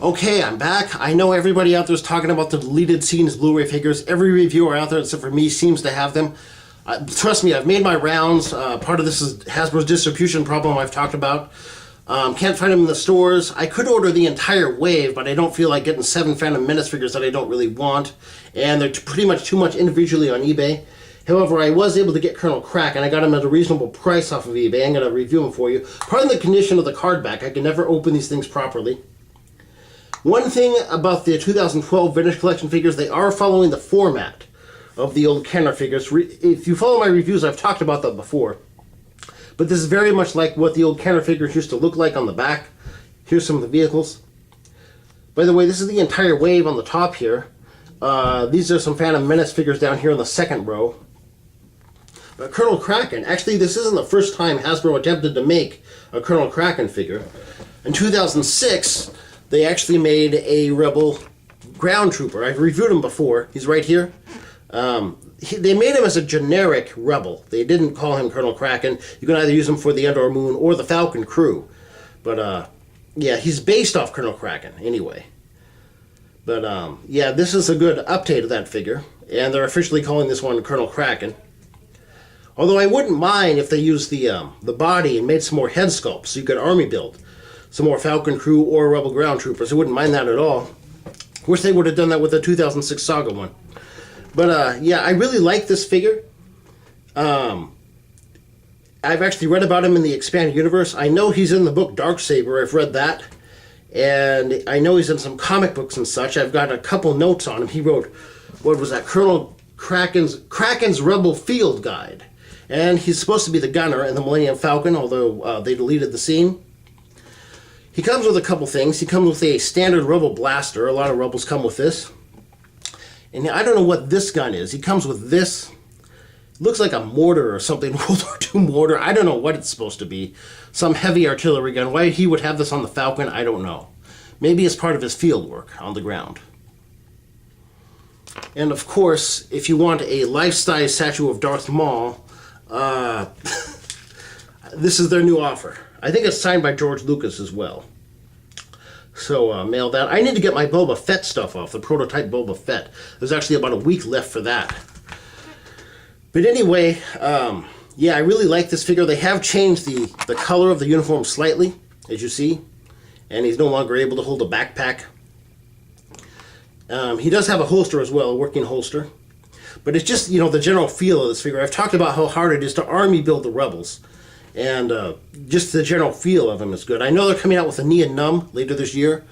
Okay, I'm back. I know everybody out there is talking about the deleted scenes Blu-ray figures. Every reviewer out there, except for me, seems to have them. Trust me, I've made my rounds. Part of this is Hasbro's distribution problem I've talked about. Can't find them in the stores. I could order the entire wave, but I don't feel like getting 7 Phantom Menace figures that I don't really want. And they're pretty much too much individually on eBay. However, I was able to get Colonel Cracken. I got him at a reasonable price off of eBay. I'm going to review him for you. Pardon the condition of the card back. I can never open these things properly. One thing about the 2012 Vntage Colection figures, they are following the format of the old Kenner figures. If you follow my reviews, I've talked about that before. But this is very much like what the old Kenner figures used to look like on the back. Here's some of the vehicles. By the way, this is the entire wave on the top here. These are some Phantom Menace figures down here in the second row. Colonel Cracken, actually this isn't the first time Hasbro attempted to make a Colonel Cracken figure. In 2006, they actually made a Rebel ground trooper. I've reviewed him before. He's right here. They made him as a generic Rebel. They didn't call him Colonel Cracken. You can either use him for the Endor Moon or the Falcon crew. But, yeah, he's based off Colonel Cracken, anyway. But, yeah, this is a good update of that figure. And they're officially calling this one Colonel Cracken. Although I wouldn't mind if they used the body and made some more head sculpts so you could army build some more Falcon crew or Rebel ground troopers. I wouldn't mind that at all. Wish they would have done that with the 2006 Saga one. But yeah, I really like this figure. I've actually read about him in the expanded universe. I know he's in the book Darksaber. I've read that. And I know he's in some comic books and such. I've got a couple notes on him. He wrote, what was that, Colonel Cracken's Rebel Field Guide. And he's supposed to be the gunner in the Millennium Falcon, although they deleted the scene. He comes with a couple things. He comes with a standard Rebel blaster. A lot of Rebels come with this. And I don't know what this gun is. He comes with this. It looks like a mortar or something, World War II mortar. I don't know what it's supposed to be. Some heavy artillery gun. Why he would have this on the Falcon, I don't know. Maybe it's part of his field work on the ground. And of course, if you want a life-size statue of Darth Maul, this is their new offer. I think it's signed by George Lucas as well. So mail that. I need to get my Boba Fett stuff off, the prototype Boba Fett. There's actually about a week left for that. But anyway, yeah, I really like this figure. They have changed the color of the uniform slightly, as you see. And he's no longer able to hold a backpack. He does have a holster as well, a working holster. But it's just, you know, the general feel of this figure. I've talked about how hard it is to army build the Rebels. And just the general feel of him is good. I know they're coming out with a Nia Num later this year.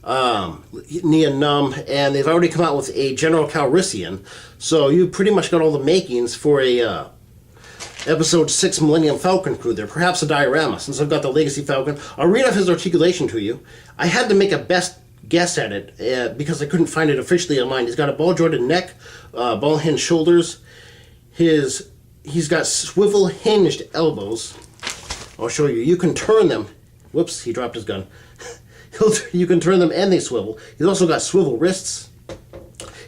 Nia Num, and they've already come out with a General Calrissian. So you pretty much got all the makings for a Episode 6 Millennium Falcon crew there. Perhaps a diorama, since I've got the Legacy Falcon. I'll read off his articulation to you. I had to make a best guess at it because I couldn't find it officially online. He's got a ball-jointed neck, ball-hinged shoulders. He's got swivel-hinged elbows. I'll show you. You can turn them. Whoops, he dropped his gun. You can turn them and they swivel. He's also got swivel wrists.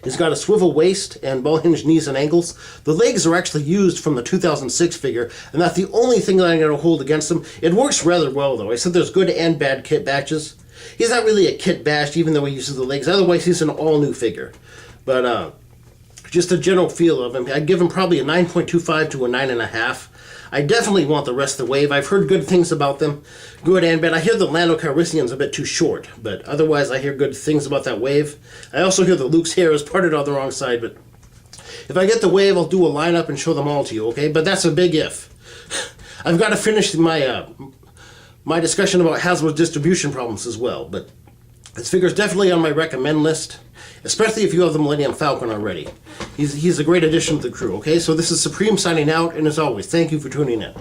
He's got a swivel waist and ball-hinged knees and ankles. The legs are actually used from the 2006 figure, and that's the only thing that I'm going to hold against him. It works rather well, though. I said there's good and bad kit batches. He's not really a kit bash, even though he uses the legs. Otherwise, he's an all-new figure. But just a general feel of him, I'd give him probably a 9.25 to a 9.5. I definitely want the rest of the wave. I've heard good things about them, good and bad. I hear the Lando Calrissian's a bit too short, but otherwise I hear good things about that wave. I also hear that Luke's hair is parted on the wrong side, but if I get the wave, I'll do a lineup and show them all to you, okay? But that's a big if. I've got to finish my my discussion about Hasbro's distribution problems as well, but this figure's definitely on my recommend list, especially if you have the Millennium Falcon already. He's a great addition to the crew, okay? So this is Supreme signing out, and as always, thank you for tuning in.